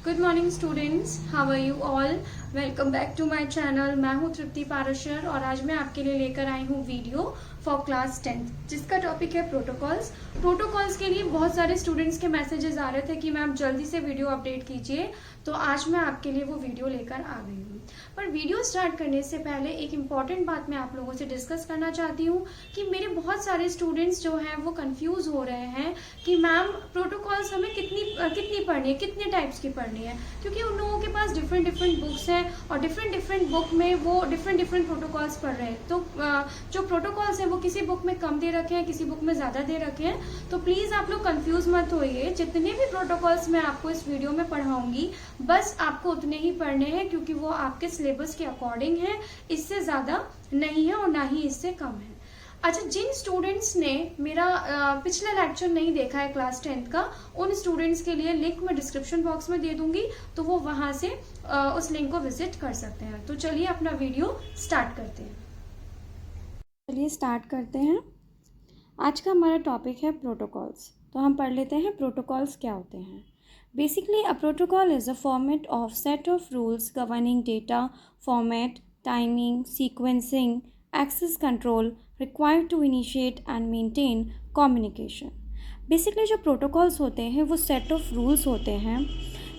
Good morning students, how are you all. Welcome back to my channel. मैं हूं तृप्ति पाराशर और आज मैं आपके लिए लेकर आई हूं वीडियो फॉर क्लास 10th जिसका टॉपिक है प्रोटोकॉल्स। प्रोटोकॉल्स के लिए बहुत सारे स्टूडेंट्स के मैसेजेस आ रहे थे कि मैम जल्दी से वीडियो अपडेट कीजिए, तो आज मैं आपके लिए वो वीडियो लेकर आ गई हूँ। पर वीडियो स्टार्ट करने से पहले एक इम्पॉर्टेंट बात मैं आप लोगों से डिस्कस करना चाहती हूँ कि मेरे बहुत सारे स्टूडेंट्स जो हैं वो कंफ्यूज हो रहे हैं कि मैम प्रोटोकॉल्स हमें कितनी पढ़नी है, कितने टाइप्स की पढ़नी है, क्योंकि उन लोगों के पास डिफरेंट बुक्स हैं और डिफरेंट बुक में वो डिफरेंट प्रोटोकॉल्स पढ़ रहे हैं। तो जो प्रोटोकॉल्स हैं वो किसी बुक में कम दे रखे हैं, किसी बुक में ज़्यादा दे रखे हैं। तो प्लीज़ आप लोग कंफ्यूज मत होइए। जितने भी प्रोटोकॉल्स मैं आपको इस वीडियो में पढ़ाऊंगी बस आपको उतने ही पढ़ने हैं, क्योंकि वो आपके सिलेबस के अकॉर्डिंग है, इससे ज़्यादा नहीं है और ना ही इससे कम है। अच्छा, जिन स्टूडेंट्स ने मेरा पिछला लेक्चर नहीं देखा है क्लास 10th का, उन स्टूडेंट्स के लिए लिंक मैं डिस्क्रिप्शन बॉक्स में दे दूंगी, तो वो वहां से उस लिंक को विजिट कर सकते हैं। तो चलिए अपना वीडियो स्टार्ट करते हैं। चलिए स्टार्ट करते हैं। आज का हमारा टॉपिक है प्रोटोकॉल्स। तो हम पढ़ लेते हैं प्रोटोकॉल्स क्या होते हैं। Basically a protocol is a format of set of rules governing data format, timing, sequencing, access control required to initiate and maintain communication। Basically जो प्रोटोकॉल्स होते हैं वो सेट ऑफ रूल्स होते हैं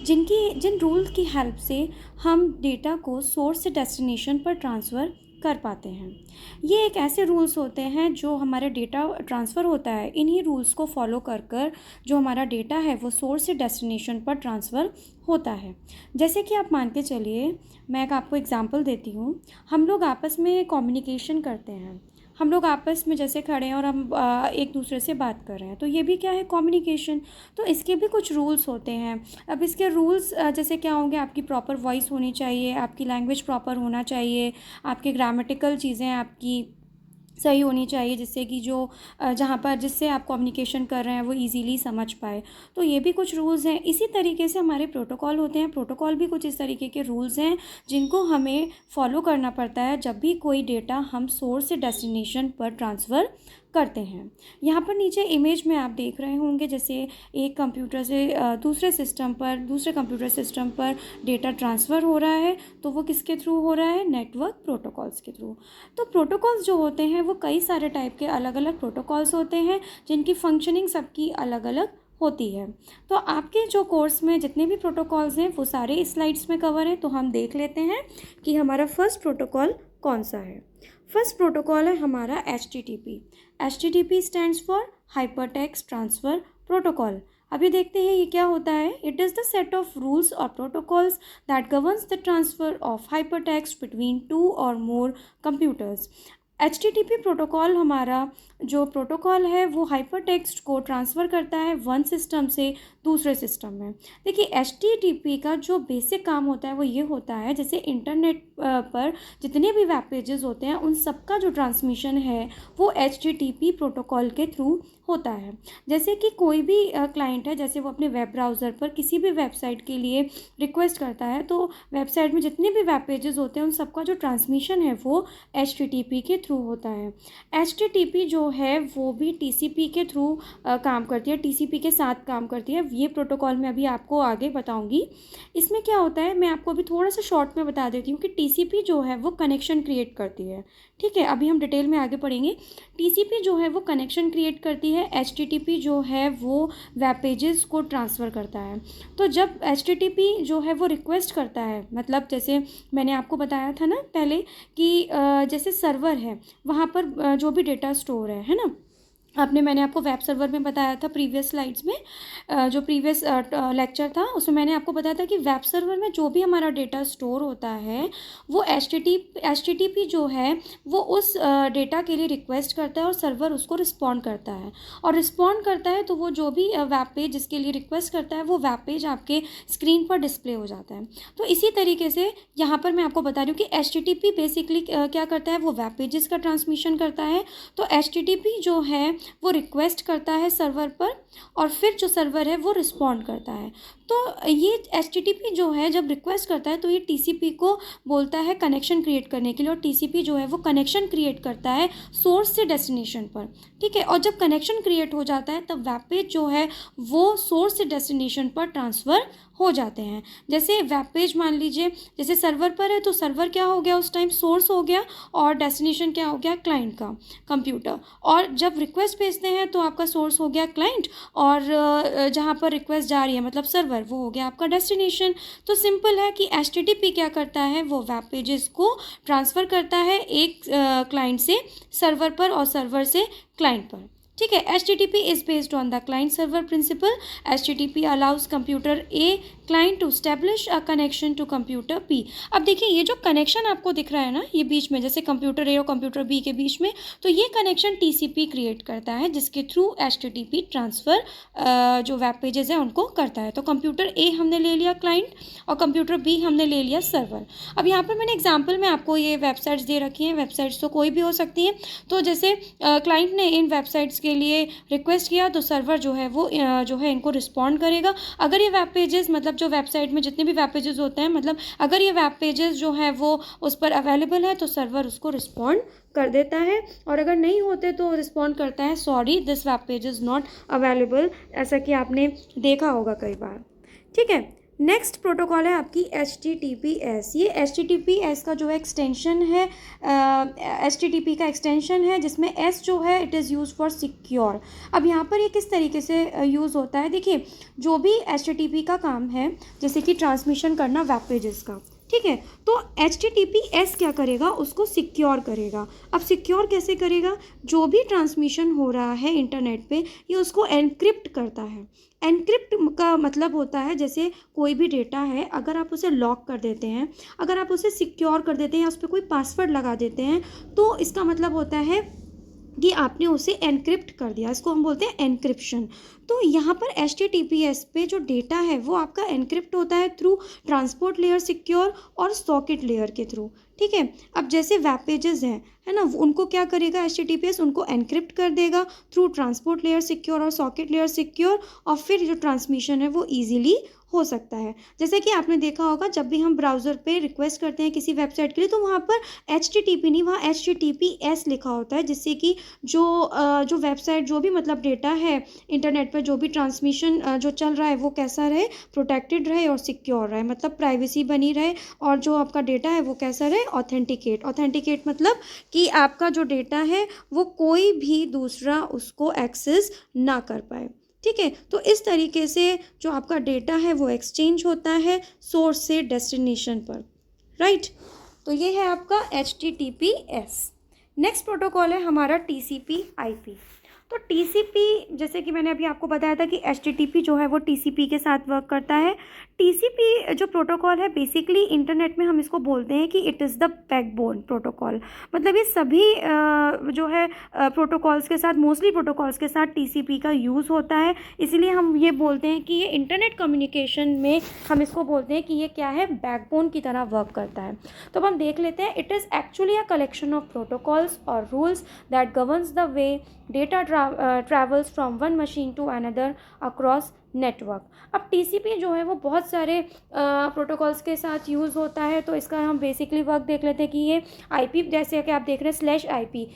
जिन रूल्स की हेल्प से हम डेटा को सोर्स से डेस्टिनेशन पर ट्रांसफ़र कर पाते हैं। ये एक ऐसे रूल्स होते हैं जो हमारे डेटा ट्रांसफ़र होता है, इन्हीं रूल्स को फॉलो कर जो हमारा डेटा है वो सोर्स से डेस्टिनेशन पर ट्रांसफ़र होता है। जैसे कि आप मान के चलिए, मैं आपको एग्जांपल देती हूँ। हम लोग आपस में कम्युनिकेशन करते हैं, हम लोग आपस में जैसे खड़े हैं और हम एक दूसरे से बात कर रहे हैं, तो ये भी क्या है, कम्युनिकेशन। तो इसके भी कुछ रूल्स होते हैं। अब इसके रूल्स जैसे क्या होंगे, आपकी प्रॉपर वॉइस होनी चाहिए, आपकी लैंग्वेज प्रॉपर होना चाहिए, आपके ग्रामेटिकल चीज़ें आपकी सही होनी चाहिए, जिससे कि जो जहाँ पर जिससे आप कम्युनिकेशन कर रहे हैं वो इजीली समझ पाए। तो ये भी कुछ रूल्स हैं। इसी तरीके से हमारे प्रोटोकॉल होते हैं। प्रोटोकॉल भी कुछ इस तरीके के रूल्स हैं जिनको हमें फॉलो करना पड़ता है जब भी कोई डेटा हम सोर्स से डेस्टिनेशन पर ट्रांसफ़र करते हैं। यहाँ पर नीचे इमेज में आप देख रहे होंगे, जैसे एक कंप्यूटर से दूसरे कंप्यूटर सिस्टम पर डेटा ट्रांसफ़र हो रहा है, तो वो किसके थ्रू हो रहा है, नेटवर्क प्रोटोकॉल्स के थ्रू। तो प्रोटोकॉल्स जो होते हैं वो कई सारे टाइप के अलग अलग प्रोटोकॉल्स होते हैं जिनकी फंक्शनिंग सबकी अलग अलग होती है। तो आपके जो कोर्स में जितने भी प्रोटोकॉल्स हैं वो सारे इस स्लाइड्स में कवर हैं। तो हम देख लेते हैं कि हमारा फर्स्ट प्रोटोकॉल कौन सा है। फर्स्ट प्रोटोकॉल है हमारा HTTP। HTTP stands for hypertext transfer protocol. अभी देखते हैं ये क्या होता है। It is the set of rules और protocols that governs the transfer of hypertext between 2 और मोर कंप्यूटर्स। HTTP प्रोटोकॉल हमारा जो प्रोटोकॉल है वो हाइपरटेक्स्ट को ट्रांसफ़र करता है वन सिस्टम से दूसरे सिस्टम में। देखिए, HTTP का जो बेसिक काम होता है वो ये होता है, जैसे इंटरनेट पर जितने भी वेब पेजेस होते हैं उन सबका जो ट्रांसमिशन है वो HTTP प्रोटोकॉल के थ्रू होता है। जैसे कि कोई भी क्लाइंट है, जैसे वो अपने वेब ब्राउज़र पर किसी भी वेबसाइट के लिए रिक्वेस्ट करता है, तो वेबसाइट में जितने भी वेब पेजेस होते हैं उन सबका जो ट्रांसमिशन है वो HTTP के थ्रू होता है। HTTP जो है वो भी TCP के थ्रू काम करती है, TCP के साथ काम करती है। ये प्रोटोकॉल मैं अभी आपको आगे बताऊंगी। इसमें क्या होता है मैं आपको अभी थोड़ा सा शॉर्ट में बता देती हूँ कि TCP जो है वो कनेक्शन क्रिएट करती है। ठीक है, अभी हम डिटेल में आगे पढ़ेंगे। TCP जो है वो कनेक्शन क्रिएट करती है, HTTP जो है वो वेब पेजेस को ट्रांसफ़र करता है। तो जब HTTP जो है वो रिक्वेस्ट करता है, मतलब जैसे मैंने आपको बताया था ना पहले कि जैसे सर्वर है वहाँ पर जो भी डेटा स्टोर है ना, मैंने आपको वेब सर्वर में बताया था प्रीवियस स्लाइड्स में, जो प्रीवियस लेक्चर था उसमें मैंने आपको बताया था कि वेब सर्वर में जो भी हमारा डेटा स्टोर होता है वो HTTP जो है वो उस डेटा के लिए रिक्वेस्ट करता है और सर्वर उसको रिस्पॉन्ड करता है, और रिस्पॉन्ड करता है तो वो जो भी वेब पेज जिसके लिए रिक्वेस्ट करता है वो वेब पेज आपके स्क्रीन पर डिस्प्ले हो जाता है। तो इसी तरीके से यहाँ पर मैं आपको बता रही हूँ कि HTTP बेसिकली क्या करता है, वो वेब पेजेस का ट्रांसमिशन करता है। तो HTTP जो है वो रिक्वेस्ट करता है सर्वर पर और फिर जो सर्वर है वो रिस्पॉन्ड करता है। तो ये HTTP जो है जब रिक्वेस्ट करता है तो ये TCP को बोलता है कनेक्शन क्रिएट करने के लिए, और TCP जो है वो कनेक्शन क्रिएट करता है सोर्स से डेस्टिनेशन पर, ठीक है। और जब कनेक्शन क्रिएट हो जाता है तब वेब पेज जो है वो सोर्स से डेस्टिनेशन पर ट्रांसफ़र हो जाते हैं। जैसे वेब पेज मान लीजिए जैसे सर्वर पर है तो सर्वर क्या हो गया उस टाइम, सोर्स हो गया, और डेस्टिनेशन क्या हो गया, क्लाइंट का कंप्यूटर। और जब रिक्वेस्ट भेजते हैं तो आपका सोर्स हो गया क्लाइंट, और जहाँ पर रिक्वेस्ट जा रही है मतलब सर्वर, वो हो गया आपका डेस्टिनेशन। तो सिंपल है कि HTTP क्या करता है, वो वेब पेजेस को ट्रांसफ़र करता है एक क्लाइंट से सर्वर पर और सर्वर से क्लाइंट पर, ठीक है। HTTP is based on the client server principle. HTTP allows computer A client to establish a connection to computer B। अब देखिए ये जो कनेक्शन आपको दिख रहा है ना, ये बीच में जैसे कंप्यूटर A और कंप्यूटर B के बीच में, तो ये कनेक्शन TCP क्रिएट करता है जिसके थ्रू HTTP ट्रांसफ़र जो वेब पेजेस हैं उनको करता है। तो कंप्यूटर A हमने ले लिया क्लाइंट और कंप्यूटर B हमने ले लिया सर्वर। अब यहाँ पर मैंने एग्जाम्पल में आपको ये वेबसाइट्स दे रखी हैं, वेबसाइट्स तो कोई भी हो सकती हैं। तो जैसे क्लाइंट ने इन वेबसाइट्स के लिए रिक्वेस्ट किया तो सर्वर जो है वो जो है इनको रिस्पॉन्ड करेगा। अगर ये वेब पेजेस मतलब जो वेबसाइट में जितने भी वेब पेजेस होते हैं, मतलब अगर ये वेब पेजेस जो है वो उस पर अवेलेबल है तो सर्वर उसको रिस्पॉन्ड कर देता है, और अगर नहीं होते तो रिस्पॉन्ड करता है sorry this web page is not available, ऐसा कि आपने देखा होगा कई बार, ठीक है। नेक्स्ट प्रोटोकॉल है आपकी HTTPS। ये HTTPS का जो एक्सटेंशन है HTTP का एक्सटेंशन है जिसमें S जो है it is use for secure. अब यहाँ पर ये किस तरीके से यूज़ होता है, देखिए जो भी HTTP का काम है जैसे कि ट्रांसमिशन करना वेब पेजेस का, ठीक है, तो HTTPS क्या करेगा, उसको सिक्योर करेगा। अब सिक्योर कैसे करेगा, जो भी ट्रांसमिशन हो रहा है इंटरनेट पे ये उसको एनक्रिप्ट करता है। एनक्रिप्ट का मतलब होता है जैसे कोई भी डेटा है अगर आप उसे लॉक कर देते हैं, अगर आप उसे सिक्योर कर देते हैं या उस पर कोई पासवर्ड लगा देते हैं तो इसका मतलब होता है कि आपने उसे एनक्रिप्ट कर दिया, इसको हम बोलते हैं एनक्रिप्शन। तो यहाँ पर HTTPS पे जो डेटा है वो आपका एनक्रिप्ट होता है थ्रू ट्रांसपोर्ट लेयर सिक्योर और सॉकेट लेयर के थ्रू, ठीक है। अब जैसे वेब पेजेस हैं है ना, उनको क्या करेगा HTTPS, उनको एनक्रिप्ट कर देगा थ्रू ट्रांसपोर्ट लेयर सिक्योर और सॉकेट लेयर सिक्योर, और फिर जो ट्रांसमिशन है वो ईजिली हो सकता है। जैसे कि आपने देखा होगा जब भी हम ब्राउज़र पे रिक्वेस्ट करते हैं किसी वेबसाइट के लिए तो वहाँ पर HTTP नहीं, वहाँ HTTPS लिखा होता है, जिससे कि जो वेबसाइट जो भी मतलब डेटा है इंटरनेट पर जो भी ट्रांसमिशन जो चल रहा है वो कैसा रहे, प्रोटेक्टेड रहे और सिक्योर रहे, मतलब प्राइवेसी बनी रहे, और जो आपका डेटा है वो कैसा रहे, ऑथेंटिकेट मतलब कि आपका जो डेटा है वो कोई भी दूसरा उसको एक्सेस ना कर पाए, ठीक है। तो इस तरीके से जो आपका डेटा है वो एक्सचेंज होता है सोर्स से डेस्टिनेशन पर, राइट। तो ये है आपका HTTPS। नेक्स्ट प्रोटोकॉल है हमारा TCP/IP। तो TCP जैसे कि मैंने अभी आपको बताया था कि HTTP जो है वो TCP के साथ वर्क करता है। TCP जो प्रोटोकॉल है बेसिकली इंटरनेट में हम इसको बोलते हैं कि it is the backbone protocol, मतलब ये सभी जो है प्रोटोकॉल्स के साथ, मोस्टली प्रोटोकॉल्स के साथ TCP का यूज़ होता है, इसीलिए हम ये बोलते हैं कि ये इंटरनेट कम्युनिकेशन में हम इसको बोलते हैं कि ये क्या है, बैकबोन की तरह वर्क करता है। तो अब हम देख लेते हैं, it is actually a collection of protocols और rules that governs the way data travels from one machine to another across network. अब TCP जो है वो बहुत सारे प्रोटोकॉल्स के साथ यूज़ होता है, तो इसका हम बेसिकली वर्क देख लेते हैं कि ये IP जैसे कि आप देख रहे हैं /IP,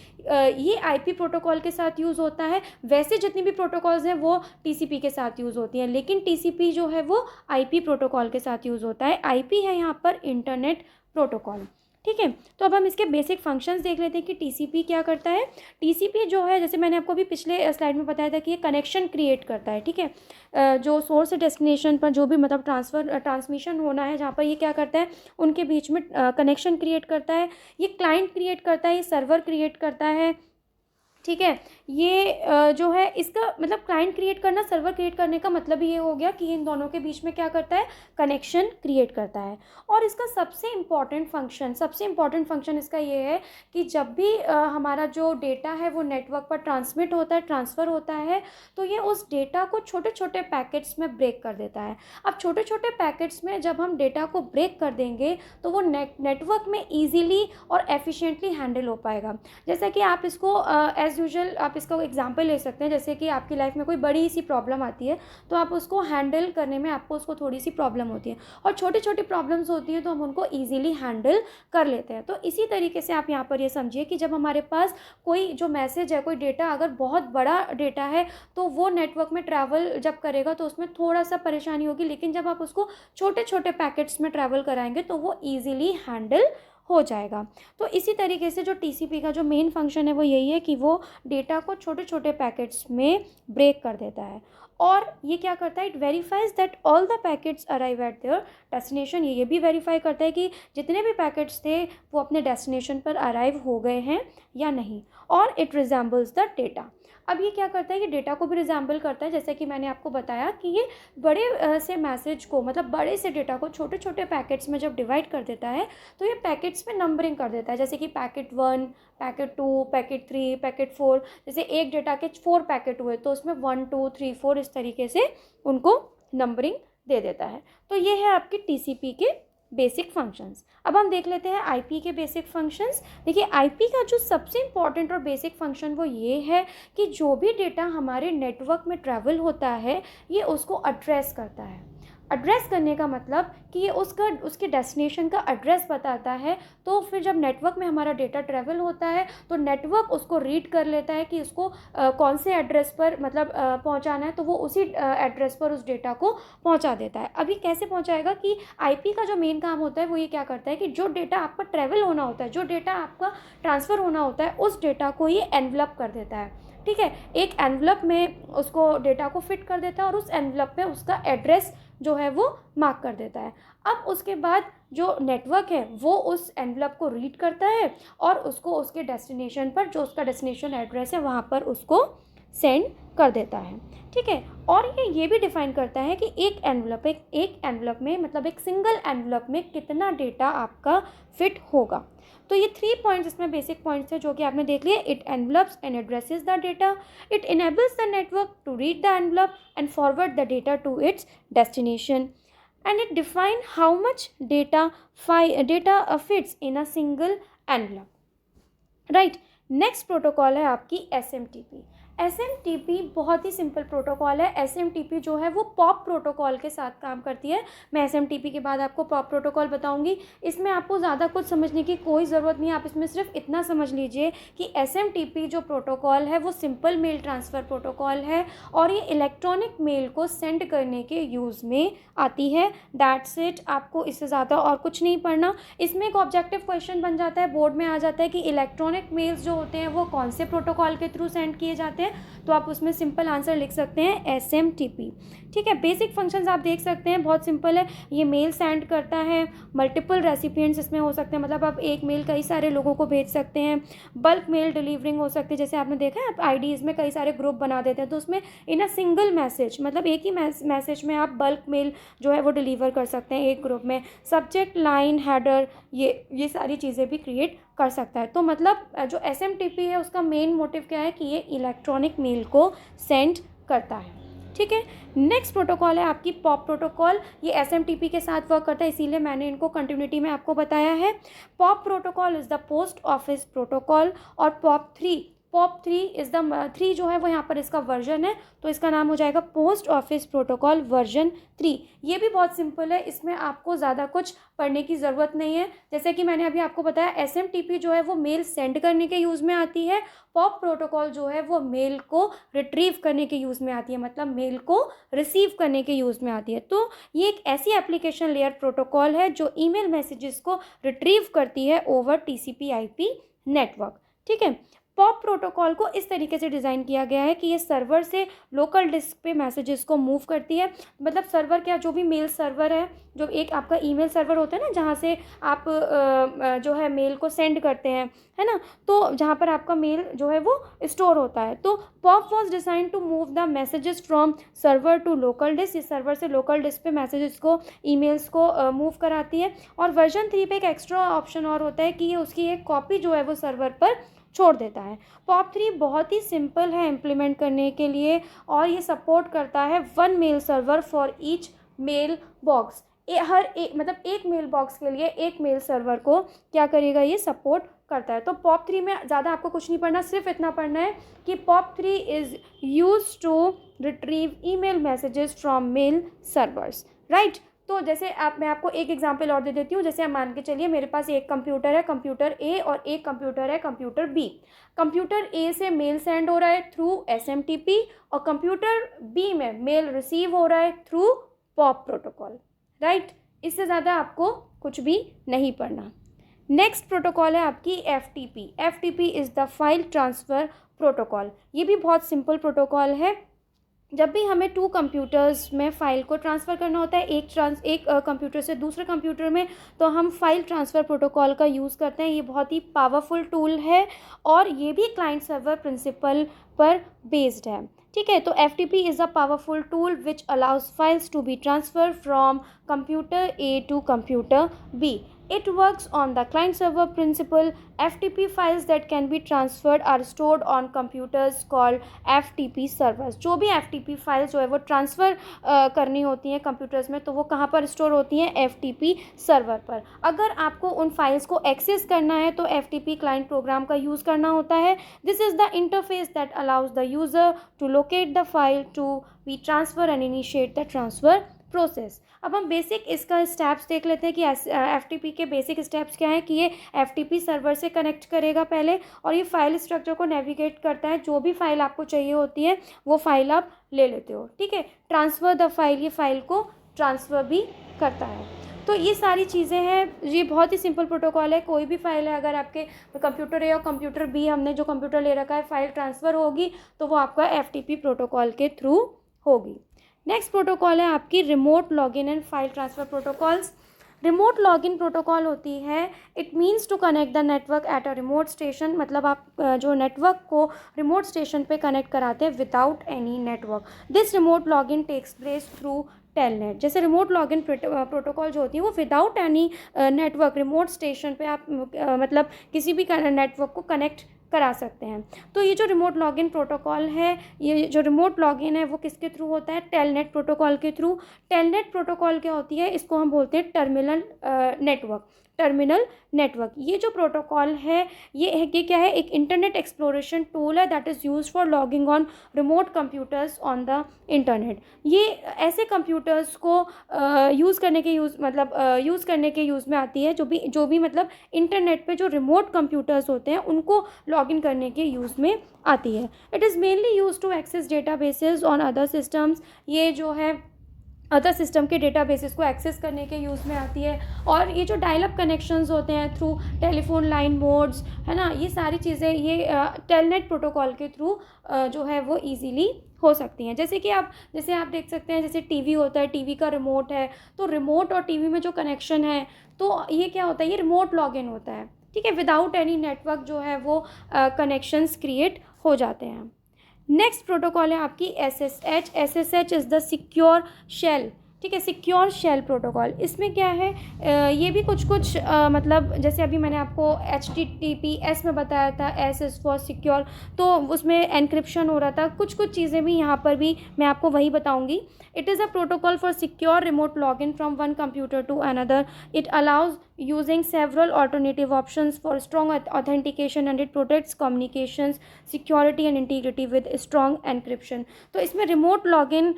ये IP प्रोटोकॉल के साथ यूज़ होता है। वैसे जितनी भी प्रोटोकॉल्स हैं वो TCP के साथ यूज़ होती हैं, लेकिन TCP जो है वो IP प्रोटोकॉल के साथ यूज़ होता है। IP है यहाँ पर इंटरनेट प्रोटोकॉल, ठीक है। तो अब हम इसके बेसिक फंक्शंस देख लेते हैं कि TCP क्या करता है। TCP जो है जैसे मैंने आपको अभी पिछले स्लाइड में बताया था कि ये कनेक्शन क्रिएट करता है, ठीक है। जो सोर्स से डेस्टिनेशन पर जो भी मतलब ट्रांसमिशन होना है जहाँ पर ये क्या करता है उनके बीच में कनेक्शन क्रिएट करता है। ये क्लाइंट क्रिएट करता है, ये सर्वर क्रिएट करता है, ठीक है। ये जो है इसका मतलब क्लाइंट क्रिएट करना, सर्वर क्रिएट करने का मतलब ये हो गया कि इन दोनों के बीच में क्या करता है, कनेक्शन क्रिएट करता है। और इसका सबसे इम्पॉर्टेंट फंक्शन इसका ये है कि जब भी हमारा जो डेटा है वो नेटवर्क पर ट्रांसमिट होता है, ट्रांसफ़र होता है, तो ये उस डेटा को छोटे छोटे पैकेट्स में ब्रेक कर देता है। अब छोटे छोटे पैकेट्स में जब हम डेटा को ब्रेक कर देंगे तो वो नेटवर्क में ईजीली और एफिशिएंटली हैंडल हो पाएगा। जैसा कि आप इसको एज एज़ यूजुअल आप इसका एग्जांपल ले सकते हैं, जैसे कि आपकी लाइफ में कोई बड़ी सी प्रॉब्लम आती है तो आप उसको हैंडल करने में आपको उसको थोड़ी सी प्रॉब्लम होती है, और छोटी छोटी प्रॉब्लम्स होती हैं तो हम उनको ईजिली हैंडल कर लेते हैं। तो इसी तरीके से आप यहाँ पर ये समझिए कि जब हमारे पास कोई जो मैसेज है, कोई डेटा अगर बहुत बड़ा डेटा है तो वो नेटवर्क में ट्रैवल जब करेगा तो उसमें थोड़ा सा परेशानी होगी, लेकिन जब आप उसको छोटे छोटे पैकेट्स में ट्रैवल कराएंगे तो वो ईजिली हैंडल हो जाएगा। तो इसी तरीके से जो टीसीपी का जो मेन फंक्शन है वो यही है कि वो डेटा को छोटे छोटे पैकेट्स में ब्रेक कर देता है, और ये क्या करता है, it verifies that all the packets arrive at there destination. ये भी वेरीफाई करता है कि जितने भी पैकेट्स थे वो अपने डेस्टिनेशन पर अराइव हो गए हैं या नहीं, और इट रिजेंबल्स द डेटा। अब ये क्या करता है कि डेटा को भी रिजेंबल करता है, जैसे कि मैंने आपको बताया कि ये बड़े से मैसेज को, मतलब बड़े से डेटा को छोटे छोटे पैकेट्स में जब डिवाइड कर देता है तो ये पैकेट्स में नंबरिंग कर देता है, जैसे कि पैकेट 1, पैकेट 2, पैकेट 3, पैकेट 4। जैसे एक डेटा के 4 पैकेट हुए तो उसमें 1 2 3 4 इस तरीके से उनको नंबरिंग दे देता है। तो ये है आपकी टीसीपी के बेसिक फंक्शंस। अब हम देख लेते हैं आईपी के बेसिक फंक्शंस। देखिए आईपी का जो सबसे इम्पॉर्टेंट और बेसिक फंक्शन वो ये है कि जो भी डेटा हमारे नेटवर्क में ट्रैवल होता है ये उसको एड्रेस करता है। एड्रेस करने का मतलब कि ये उसके डेस्टिनेशन का एड्रेस बताता है। तो फिर जब नेटवर्क में हमारा डेटा ट्रैवल होता है तो नेटवर्क उसको रीड कर लेता है कि उसको कौन से एड्रेस पर मतलब पहुंचाना है, तो वो उसी एड्रेस पर उस डेटा को पहुंचा देता है। अभी कैसे पहुंचाएगा कि आईपी का जो मेन काम होता है वो ये क्या करता है कि जो डेटा आपका ट्रैवल होना होता है, जो डेटा आपका ट्रांसफ़र होना होता है, उस डेटा को ये एनवलप कर देता है। ठीक है, एक एनवलप में उसको डेटा को फिट कर देता है और उस एनवलप में उसका एड्रेस जो है वो मार्क कर देता है। अब उसके बाद जो नेटवर्क है वो उस एनवलप को रीड करता है और उसको उसके डेस्टिनेशन पर, जो उसका डेस्टिनेशन एड्रेस है वहाँ पर उसको सेंड कर देता है। ठीक है, और ये भी डिफाइन करता है कि एक एनवलप में मतलब एक सिंगल एनवलप में कितना डेटा आपका फिट होगा। तो ये 3 पॉइंट्स इसमें बेसिक पॉइंट्स है जो कि आपने देख लिए। It envelops and addresses the data, it enables the network to read the envelope and forward the data to its destination, and it define how much data fits in a single envelope, right? Next protocol है आपकी SMTP। SMTP बहुत ही simple protocol है। SMTP जो है वो pop protocol के साथ काम करती है। मैं SMTP के बाद आपको पॉप प्रोटोकॉल बताऊंगी। इसमें आपको ज़्यादा कुछ समझने की कोई ज़रूरत नहीं है, आप इसमें सिर्फ इतना समझ लीजिए कि SMTP जो प्रोटोकॉल है वो सिंपल मेल ट्रांसफ़र प्रोटोकॉल है और ये इलेक्ट्रॉनिक मेल को सेंड करने के यूज़ में आती है। दैट्स इट, आपको इससे ज़्यादा और कुछ नहीं पढ़ना। इसमें एक ऑब्जेक्टिव क्वेश्चन बन जाता है, बोर्ड में आ जाता है कि इलेक्ट्रॉनिक मेल्स जो होते हैं वो कौन से प्रोटोकॉल के थ्रू सेंड किए जाते हैं, तो आप उसमें सिंपल आंसर लिख सकते हैं SMTP। ठीक है, बेसिक फंक्शंस आप देख सकते हैं, बहुत सिंपल है। ये मेल सेंड करता है, मल्टीपल रेसिपिएंट्स इसमें हो सकते हैं, मतलब आप एक मेल कई सारे लोगों को भेज सकते हैं। बल्क मेल डिलीवरिंग हो सकती है, जैसे आपने देखा है आप IDs में कई सारे ग्रुप बना देते हैं तो उसमें इन अ सिंगल मैसेज, मतलब एक ही मैसेज में आप बल्क मेल जो है वो डिलीवर कर सकते हैं एक ग्रुप में। सब्जेक्ट लाइन, हेडर, ये सारी चीज़ें भी क्रिएट कर सकता है। तो मतलब जो SMTP है उसका मेन मोटिव क्या है कि ये इलेक्ट्रॉनिक मेल को सेंड करता है। ठीक है, नेक्स्ट प्रोटोकॉल है आपकी पॉप प्रोटोकॉल। ये SMTP के साथ वर्क करता है, इसीलिए मैंने इनको कंटिन्यूटी में आपको बताया है। Pop protocol is the post office protocol, और पॉप 3 इज़ द 3 जो है वो यहाँ पर इसका वर्जन है, तो इसका नाम हो जाएगा पोस्ट ऑफिस प्रोटोकॉल वर्जन 3। ये भी बहुत सिंपल है, इसमें आपको ज़्यादा कुछ पढ़ने की ज़रूरत नहीं है। जैसे कि मैंने अभी आपको बताया SMTP जो है वो मेल सेंड करने के यूज़ में आती है, पॉप प्रोटोकॉल जो है वो मेल को रिट्रीव करने के यूज़ में आती है, मतलब मेल को रिसीव करने के यूज़ में आती है। तो ये एक ऐसी एप्लीकेशन लेयर प्रोटोकॉल है जो ईमेल मैसेजेस को रिट्रीव करती है ओवर TCP/IP नेटवर्क। ठीक है, पॉप प्रोटोकॉल को इस तरीके से डिज़ाइन किया गया है कि ये सर्वर से लोकल डिस्क पे मैसेजेस को मूव करती है। मतलब सर्वर क्या, जो भी मेल सर्वर है, जो एक आपका ईमेल सर्वर होता है ना जहाँ से आप जो है मेल को सेंड करते हैं, है ना, तो जहाँ पर आपका मेल जो है वो स्टोर होता है। तो POP was design to move the messages from server to local disk. इस सर्वर से लोकल डिस्क पे मैसेजेस को, ईमेल्स को मूव कराती है। और वर्जन 3 पे एक एक्स्ट्रा ऑप्शन और होता है कि ये उसकी एक कॉपी जो है वो सर्वर पर छोड़ देता है। पॉप 3 बहुत ही सिंपल है इम्प्लीमेंट करने के लिए, और ये सपोर्ट करता है 1 mail server for each mail box. मतलब एक मेल बॉक्स के लिए एक मेल सर्वर को क्या करेगा, ये सपोर्ट करता है। तो POP3 में ज़्यादा आपको कुछ नहीं पढ़ना, सिर्फ इतना पढ़ना है कि POP3 is use to retrieve email messages from mail servers, right. तो जैसे मैं आपको एक एग्जांपल और दे देती हूँ। जैसे आप मान के चलिए मेरे पास एक कंप्यूटर है, कंप्यूटर ए, और एक कंप्यूटर है, कंप्यूटर बी। कंप्यूटर ए से मेल सेंड हो रहा है थ्रू SMTP, और कंप्यूटर बी में मेल रिसीव हो रहा है थ्रू POP प्रोटोकॉल, राइट। इससे ज़्यादा आपको कुछ भी नहीं पढ़ना। नेक्स्ट प्रोटोकॉल है आपकी FTP। FTP is the file transfer protocol. ये भी बहुत सिंपल प्रोटोकॉल है। जब भी हमें 2 कंप्यूटर्स में फ़ाइल को ट्रांसफ़र करना होता है, एक कंप्यूटर से दूसरे कंप्यूटर में, तो हम फाइल ट्रांसफ़र प्रोटोकॉल का यूज़ करते हैं। ये बहुत ही पावरफुल टूल है और ये भी क्लाइंट सर्वर प्रिंसिपल पर बेस्ड है, ठीक है। तो FTP is a powerful tool which allows files to be transfer from computer A to computer B. It works on the client server principle. FTP files that can be transferred are stored on computers called FTP servers. जो भी FTP files जो है वो transfer करनी होती हैं computers में, तो वो कहाँ पर स्टोर होती हैं? FTP सर्वर पर। अगर आपको उन फाइल्स को एक्सेस करना है तो FTP क्लाइंट प्रोग्राम का यूज़ करना होता है। This is the interface that allows the user to locate the file to be transfer and initiate the transfer process. अब हम बेसिक इसका स्टेप्स देख लेते हैं कि FTP के बेसिक स्टेप्स क्या हैं। कि ये FTP सर्वर से कनेक्ट करेगा पहले, और ये फाइल स्ट्रक्चर को नेविगेट करता है। जो भी फाइल आपको चाहिए होती है वो फाइल आप ले लेते हो, ठीक है। ट्रांसफ़र द फाइल, ये फाइल को ट्रांसफ़र भी करता है। तो ये सारी चीज़ें हैं। ये बहुत ही सिंपल प्रोटोकॉल है। कोई भी फाइल है, अगर आपके कंप्यूटर ए और कंप्यूटर बी, हमने जो कंप्यूटर ले रखा है, फाइल ट्रांसफ़र होगी तो वो आपका FTP प्रोटोकॉल के थ्रू होगी। नेक्स्ट प्रोटोकॉल है आपकी remote login and file transfer protocols. Remote login protocol होती है, it means to connect the network at a remote station. मतलब आप जो नेटवर्क को रिमोट स्टेशन पे कनेक्ट कराते हैं without any network. This remote login takes place through Telnet. जैसे रिमोट लॉगिन प्रोटोकॉल जो होती है वो without any network remote station पे आप मतलब किसी भी नेटवर्क को कनेक्ट करा सकते हैं। तो ये जो रिमोट लॉगिन प्रोटोकॉल है, ये जो रिमोट लॉगिन है वो किसके थ्रू होता है? टेलनेट प्रोटोकॉल के थ्रू। टेलनेट प्रोटोकॉल क्या होती है? इसको हम बोलते हैं टर्मिनल नेटवर्क। टर्मिनल नेटवर्क, ये जो प्रोटोकॉल है ये क्या है? एक इंटरनेट एक्सप्लोरेशन टूल है that is used for logging on remote computers on the internet. ये ऐसे कंप्यूटर्स को यूज़ करने के यूज़ में आती है जो भी मतलब इंटरनेट पे जो रिमोट कंप्यूटर्स होते हैं उनको लॉगिन करने के यूज़ में आती है। It is mainly use to access databases on other systems. ये जो है अदर सिस्टम के डेटाबेसेस को एक्सेस करने के यूज़ में आती है। और ये जो डायल अप कनेक्शंस होते हैं थ्रू टेलीफोन लाइन मोड्स, है ना, ये सारी चीज़ें ये टेलनेट प्रोटोकॉल के थ्रू जो है वो इजीली हो सकती हैं। जैसे आप देख सकते हैं, जैसे टीवी होता है, टीवी का रिमोट है, तो रिमोट और टीवी में जो कनेक्शन है तो ये क्या होता है? ये रिमोट लॉगिन होता है, ठीक है। विदाउट एनी नेटवर्क जो है वो कनेक्शंस क्रिएट हो जाते हैं। नेक्स्ट प्रोटोकॉल है आपकी SSH। SSH is the secure shell, ठीक है, सिक्योर शेल प्रोटोकॉल। इसमें क्या है? ये भी कुछ मतलब जैसे अभी मैंने आपको HTTPS में बताया था, S इज़ फॉर सिक्योर, तो उसमें एनक्रिप्शन हो रहा था। कुछ चीज़ें भी यहाँ पर भी मैं आपको वही बताऊँगी। It is a protocol for secure remote login from one computer to another. It allows using several alternative options for strong authentication and it protects communications security and integrity with strong encryption। तो इसमें remote login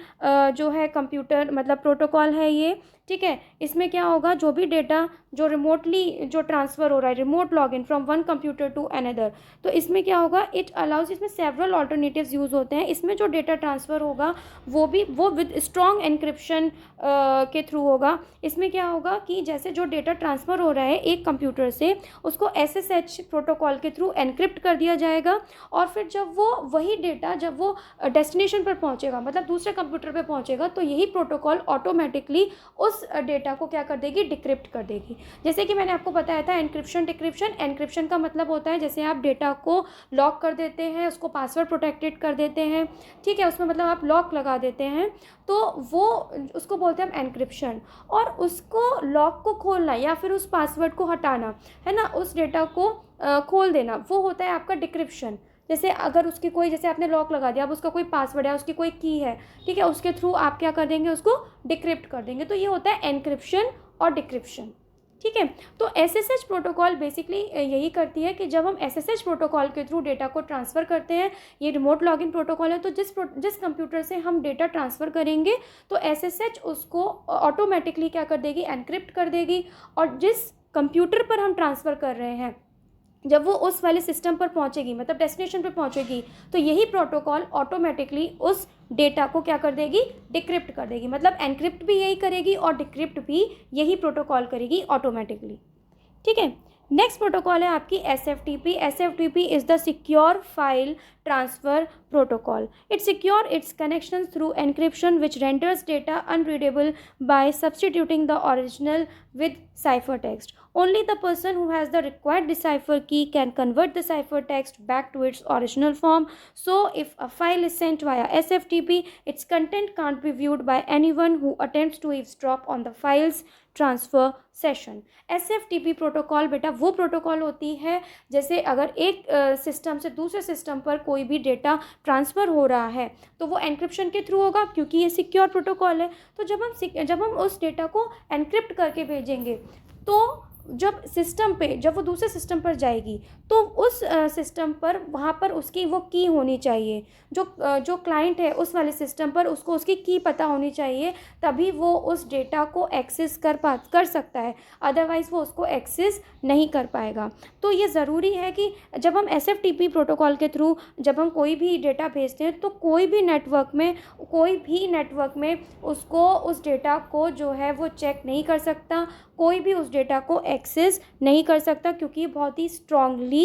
जो है computer मतलब protocol है ये, ठीक है। इसमें क्या होगा? जो भी डेटा जो रिमोटली जो ट्रांसफ़र हो रहा है, remote login from one computer to another, तो इसमें क्या होगा? इट अलाउज, इसमें सेवरल ऑल्टरनेटिव्स यूज़ होते हैं। इसमें जो डेटा ट्रांसफ़र होगा वो विद स्ट्रॉन्ग एनक्रिप्शन के थ्रू होगा। इसमें क्या होगा कि जैसे जो डेटा ट्रांसफ़र हो रहा है एक कंप्यूटर से, उसको SSH प्रोटोकॉल के थ्रू एनक्रिप्ट कर दिया जाएगा, और फिर जब वो वही डेटा जब वो डेस्टिनेशन पर पहुंचेगा, मतलब दूसरे कंप्यूटर पर पहुंचेगा, तो यही प्रोटोकॉल ऑटोमेटिकली उस डेटा को क्या कर देगी? डिक्रिप्ट कर देगी। जैसे कि मैंने आपको बताया था एनक्रिप्शन डिक्रिप्शन। एनक्रिप्शन का मतलब होता है जैसे आप डेटा को लॉक कर देते हैं, उसको पासवर्ड प्रोटेक्टेड कर देते हैं, ठीक है, उसमें मतलब आप लॉक लगा देते हैं, तो वो उसको बोलते हैं हम एनक्रिप्शन। और उसको लॉक को खोलना या फिर उस पासवर्ड को हटाना, है ना, उस डेटा को खोल देना, वो होता है आपका डिक्रिप्शन। जैसे अगर उसकी कोई, जैसे आपने लॉक लगा दिया, अब उसका कोई पासवर्ड है, उसकी कोई की है, ठीक है, उसके थ्रू आप क्या कर देंगे? उसको डिक्रिप्ट कर देंगे। तो ये होता है एनक्रिप्शन और डिक्रिप्शन। ठीक है। तो SSH प्रोटोकॉल बेसिकली यही करती है कि जब हम SSH प्रोटोकॉल के थ्रू डेटा को ट्रांसफ़र करते हैं, ये रिमोट लॉगिन प्रोटोकॉल है, तो जिस कंप्यूटर से हम डेटा ट्रांसफ़र करेंगे तो SSH उसको ऑटोमेटिकली क्या कर देगी, एनक्रिप्ट कर देगी, और जिस कंप्यूटर पर हम ट्रांसफ़र कर रहे हैं जब वो उस वाले सिस्टम पर पहुंचेगी, मतलब डेस्टिनेशन पर पहुंचेगी, तो यही प्रोटोकॉल ऑटोमेटिकली उस डेटा को क्या कर देगी, डिक्रिप्ट कर देगी। मतलब एनक्रिप्ट भी यही करेगी और डिक्रिप्ट भी यही प्रोटोकॉल करेगी ऑटोमेटिकली। ठीक है। नेक्स्ट प्रोटोकॉल है आपकी SFTP। SFTP is the secure file transfer protocol. It secure its connections through encryption, which renders data unreadable by substituting the original with ciphertext. Only the person who has the required decipher key can convert the ciphertext back to its original form. So, if a file is sent via SFTP, its content can't be viewed by anyone who attempts to eavesdrop on the file's transfer session. SFTP protocol बेटा वो protocol होती है जैसे अगर एक system से दूसरे system पर कोई भी डेटा ट्रांसफ़र हो रहा है तो वो एन्क्रिप्शन के थ्रू होगा, क्योंकि ये सिक्योर प्रोटोकॉल है। तो जब हम उस डेटा को एन्क्रिप्ट करके भेजेंगे तो जब वो दूसरे सिस्टम पर जाएगी तो उस सिस्टम पर वहाँ पर उसकी वो की होनी चाहिए, जो क्लाइंट है उस वाले सिस्टम पर उसको उसकी की पता होनी चाहिए, तभी वो उस डेटा को एक्सेस कर सकता है, अदरवाइज़ वो उसको एक्सेस नहीं कर पाएगा। तो ये ज़रूरी है कि जब हम SFTP प्रोटोकॉल के थ्रू जब हम कोई भी डेटा भेजते हैं तो कोई भी नेटवर्क में उसको उस डेटा को जो है वो चेक नहीं कर सकता, कोई भी उस डेटा को एक्सेस नहीं कर सकता, क्योंकि बहुत ही स्ट्रांगली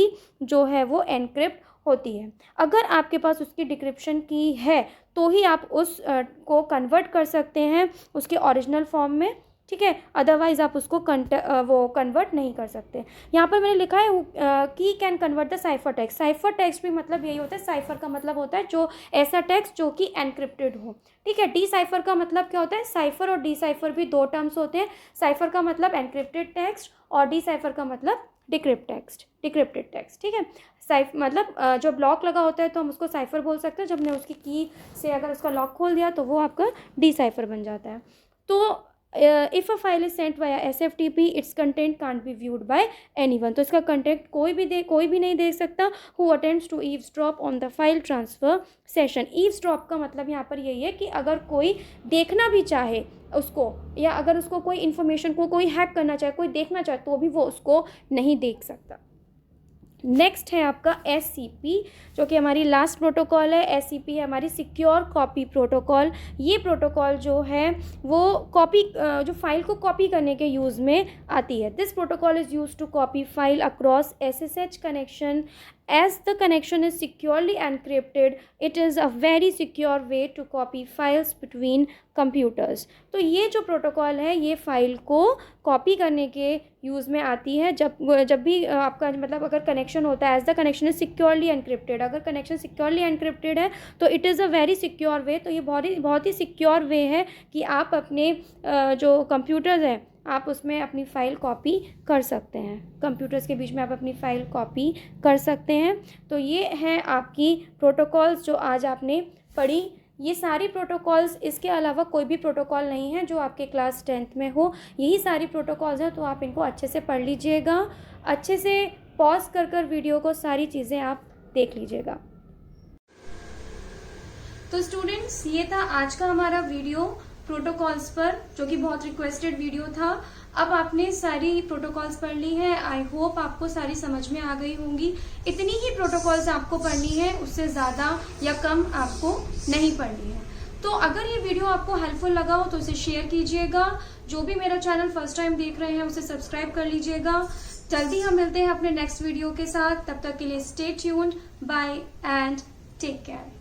जो है वो एनक्रिप्ट होती है। अगर आपके पास उसकी डिक्रिप्शन की है तो ही आप उस को कन्वर्ट कर सकते हैं उसके ओरिजिनल फॉर्म में, ठीक है, अदरवाइज़ आप उसको वो कन्वर्ट नहीं कर सकते। यहाँ पर मैंने लिखा है की can convert the cipher text. Cipher text भी मतलब यही होता है, साइफर का मतलब होता है जो ऐसा टेक्स्ट जो कि एनक्रिप्टेड हो, ठीक है। डी साइफर का मतलब क्या होता है, साइफर और डी साइफर भी दो टर्म्स होते हैं। साइफर का मतलब एनक्रिप्टेड टेक्स्ट और डी साइफर का मतलब डिक्रिप्टेड टेक्स्ट, ठीक है। मतलब जो ब्लॉक लगा होता है तो हम उसको साइफर बोल सकते हैं, जब हमने उसकी की से अगर उसका लॉक खोल दिया तो वो आपका डी साइफर बन जाता है। तो if a file is sent via SFTP, it's content can't be viewed by anyone. तो इसका कंटेंट कोई भी नहीं देख सकता who attempts to eavesdrop on the file transfer session. Eavesdrop का मतलब यहाँ पर यही है कि अगर कोई देखना भी चाहे उसको, या अगर उसको कोई इन्फॉर्मेशन को कोई हैक करना चाहे, कोई देखना चाहे, तो भी वो उसको नहीं देख सकता। नेक्स्ट है आपका SCP, जो कि हमारी लास्ट प्रोटोकॉल है। SCP है हमारी सिक्योर कॉपी प्रोटोकॉल। ये प्रोटोकॉल जो है वो जो फाइल को कॉपी करने के यूज़ में आती है। This protocol is use to copy file across SSH connection. As the connection is securely encrypted, it is a very secure way to copy files between computers. तो ये जो प्रोटोकॉल है ये फ़ाइल को कॉपी करने के यूज़ में आती है जब भी आपका मतलब अगर कनेक्शन होता है, as the connection is securely encrypted. अगर कनेक्शन सिक्योरली एनक्रिप्टेड है तो it is a very secure way. तो ये बहुत ही सिक्योर वे है कि आप अपने जो कंप्यूटर्स हैं आप उसमें अपनी फ़ाइल कॉपी कर सकते हैं, कंप्यूटर्स के बीच में आप अपनी फ़ाइल कॉपी कर सकते हैं। तो ये हैं आपकी प्रोटोकॉल्स जो आज आपने पढ़ी। ये सारी प्रोटोकॉल्स, इसके अलावा कोई भी प्रोटोकॉल नहीं है जो आपके क्लास 10th में हो, यही सारी प्रोटोकॉल्स हैं। तो आप इनको अच्छे से पढ़ लीजिएगा, अच्छे से पॉज कर वीडियो को सारी चीज़ें आप देख लीजिएगा। तो स्टूडेंट्स, ये था आज का हमारा वीडियो प्रोटोकॉल्स पर, जो कि बहुत रिक्वेस्टेड वीडियो था। अब आपने सारी प्रोटोकॉल्स पढ़ ली है। आई होप आपको सारी समझ में आ गई होंगी। इतनी ही प्रोटोकॉल्स आपको पढ़नी है, उससे ज़्यादा या कम आपको नहीं पढ़नी है। तो अगर ये वीडियो आपको हेल्पफुल लगा हो तो इसे शेयर कीजिएगा। जो भी मेरा चैनल फर्स्ट टाइम देख रहे हैं उसे सब्सक्राइब कर लीजिएगा। जल्दी हम मिलते हैं अपने नेक्स्ट वीडियो के साथ। तब तक के लिए stay tuned, bye and take care.